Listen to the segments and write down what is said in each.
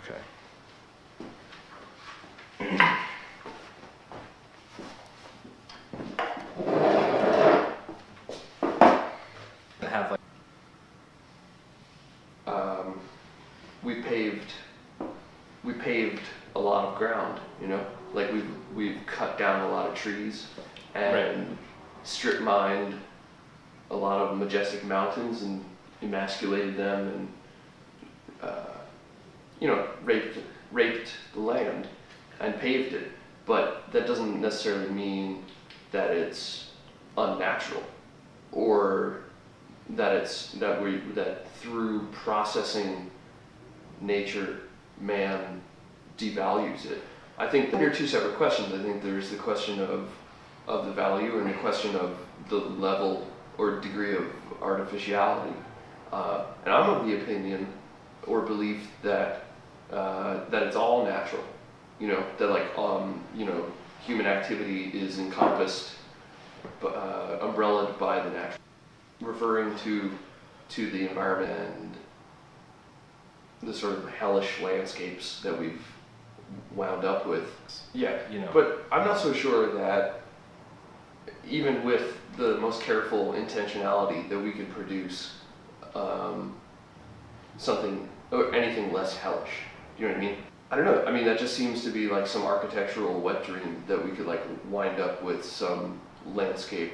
Okay. Have like we paved a lot of ground, you know, like we've cut down a lot of trees and strip mined a lot of majestic mountains and emasculated them and you know, raped the land and paved it, but that doesn't necessarily mean that it's unnatural or that through processing nature, man devalues it. I think there are two separate questions. I think there's the question of the value and the question of the level or degree of artificiality. And I'm of the opinion or belief that that it's all natural. You know, that like you know, human activity is encompassed, umbrellaed by the natural. Referring to the environment and the sort of hellish landscapes that we've wound up with. Yeah, you know. But I'm not so sure that even with the most careful intentionality that we could produce something or anything less hellish. You know what I mean? I don't know. I mean, that just seems to be like some architectural wet dream that we could like wind up with some landscape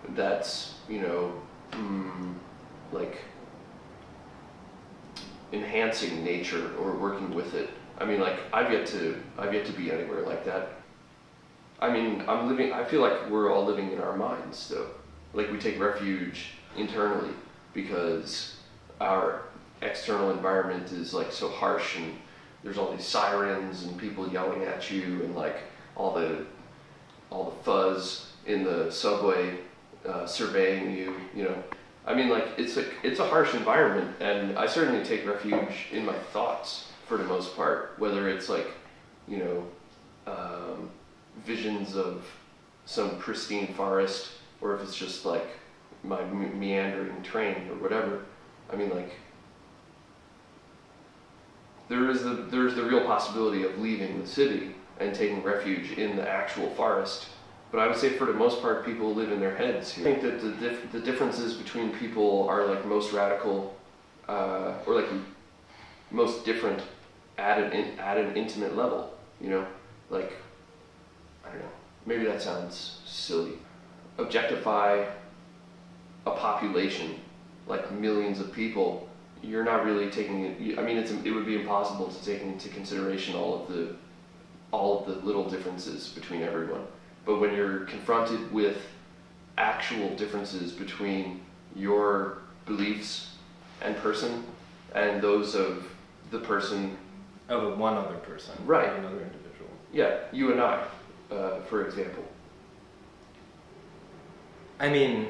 that's, you know, like enhancing nature or working with it. I mean, like I've yet to be anywhere like that. I mean, I feel like we're all living in our minds though. Like we take refuge internally because our external environment is like so harsh and there's all these sirens and people yelling at you and like all the fuzz in the subway surveying you, you know. I mean, like it's a harsh environment, and I certainly take refuge in my thoughts for the most part, whether it's like, you know, visions of some pristine forest, or if it's just like my meandering train or whatever. I mean, like there's the real possibility of leaving the city and taking refuge in the actual forest. But I would say for the most part, people live in their heads here. I think that the differences between people are like most radical, or like most different at an intimate level, you know? Like, I don't know, maybe that sounds silly. Objectify a population, like millions of people, you're not really taking it, I mean, it would be impossible to take into consideration all of the little differences between everyone. But when you're confronted with actual differences between your beliefs and person and those of the person of one other person, right? Of another individual. Yeah, you and I, for example. I mean,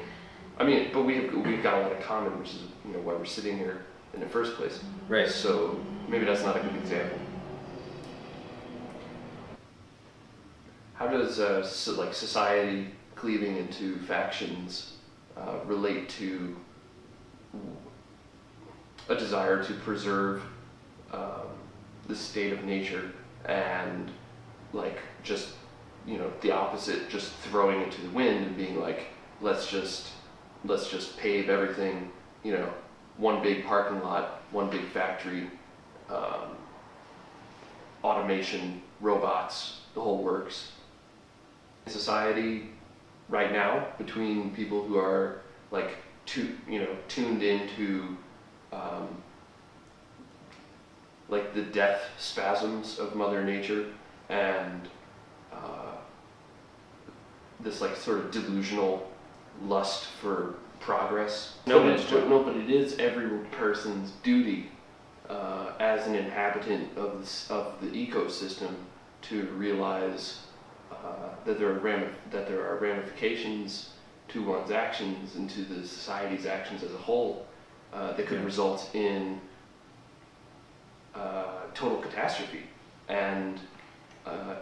but we've got a lot in common, which is, you know, why we're sitting here in the first place. Right. So maybe that's not a good example. How does like society cleaving into factions relate to a desire to preserve the state of nature and like just, you know, the opposite, just throwing it to the wind and being like, let's just pave everything, you know, one big parking lot, one big factory, automation, robots, the whole works. Society right now, between people who are like tuned into like the death spasms of Mother Nature and this like sort of delusional lust for progress. But it is every person's duty as an inhabitant of the ecosystem to realize that there are ramifications to one's actions and to the society's actions as a whole that could result in total catastrophe and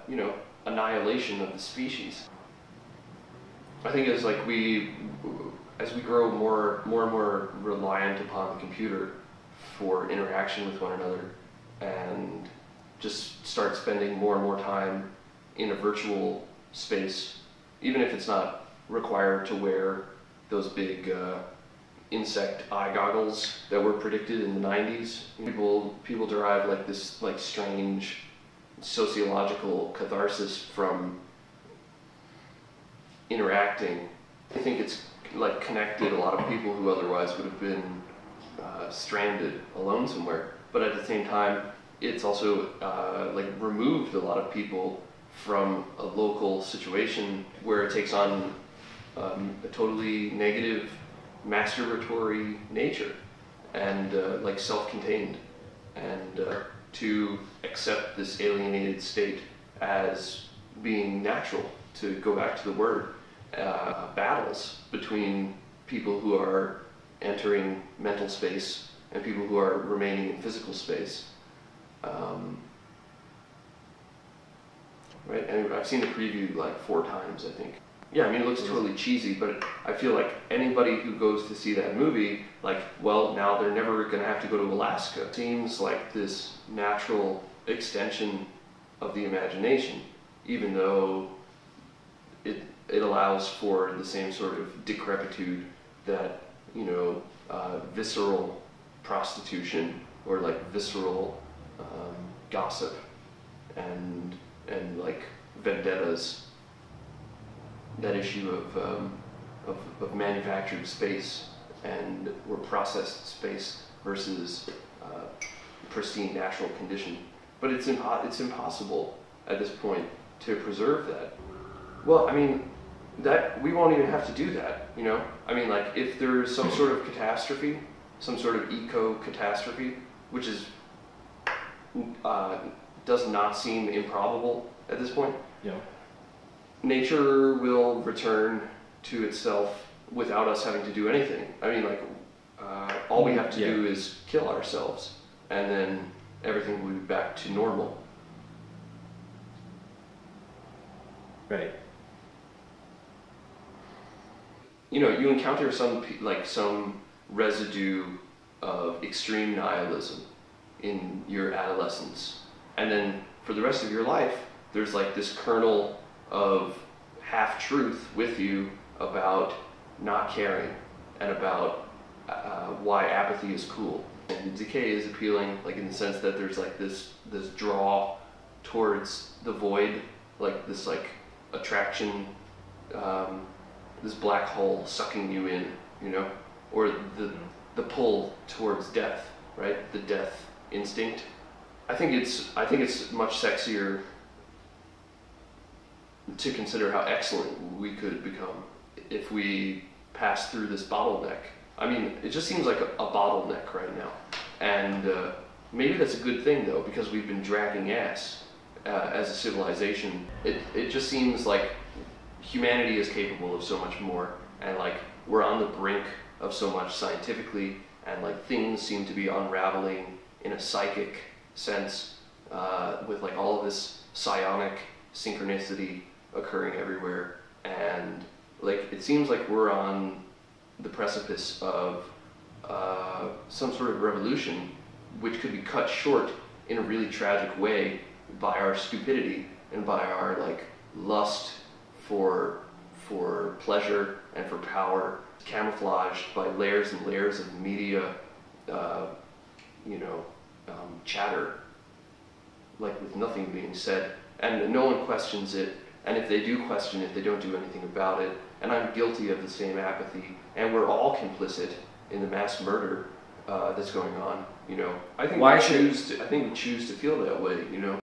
you know, annihilation of the species. I think as we grow more and more reliant upon the computer for interaction with one another and just start spending more and more time in a virtual space, even if it's not required to wear those big insect eye goggles that were predicted in the 90s. People derive like this like strange sociological catharsis from interacting. I think it's like connected a lot of people who otherwise would have been stranded alone somewhere. But at the same time, it's also like removed a lot of people from a local situation where it takes on a totally negative masturbatory nature and like self-contained, and to accept this alienated state as being natural, to go back to the word, battles between people who are entering mental space and people who are remaining in physical space. Right? And I've seen the preview like 4 times, I think. Yeah, I mean, it looks totally cheesy, but I feel like anybody who goes to see that movie, like, well, now they're never going to have to go to Alaska. It seems like this natural extension of the imagination, even though it allows for the same sort of decrepitude that, you know, visceral prostitution or like visceral gossip and like vendettas. That issue of manufactured space and or processed space versus pristine natural condition. But it's impossible at this point to preserve that. Well, I mean, that we won't even have to do that, you know? I mean, like, if there's some sort of catastrophe, some sort of eco-catastrophe, which is does not seem improbable at this point. Yeah. Nature will return to itself without us having to do anything. I mean, like, all we have to do is kill ourselves, and then everything will be back to normal. Right. You know, you encounter some residue of extreme nihilism in your adolescence, and then for the rest of your life, there's like this kernel of half-truth with you about not caring and about why apathy is cool. And decay is appealing, like, in the sense that there's like this draw towards the void, like this like attraction, this black hole sucking you in, you know, or the pull towards death, right? The death instinct. I think it's much sexier to consider how excellent we could become if we pass through this bottleneck. I mean, it just seems like a bottleneck right now. And maybe that's a good thing, though, because we've been dragging ass as a civilization. It just seems like humanity is capable of so much more, and like we're on the brink of so much scientifically, and like things seem to be unraveling in a psychic sense, with like all of this psionic synchronicity occurring everywhere, and like it seems like we're on the precipice of some sort of revolution, which could be cut short in a really tragic way by our stupidity and by our like lust for pleasure and for power, camouflaged by layers and layers of media, chatter, like with nothing being said, and no one questions it. And if they do question it, they don't do anything about it. And I'm guilty of the same apathy. And we're all complicit in the mass murder that's going on. You know, I think we choose to feel that way. You know.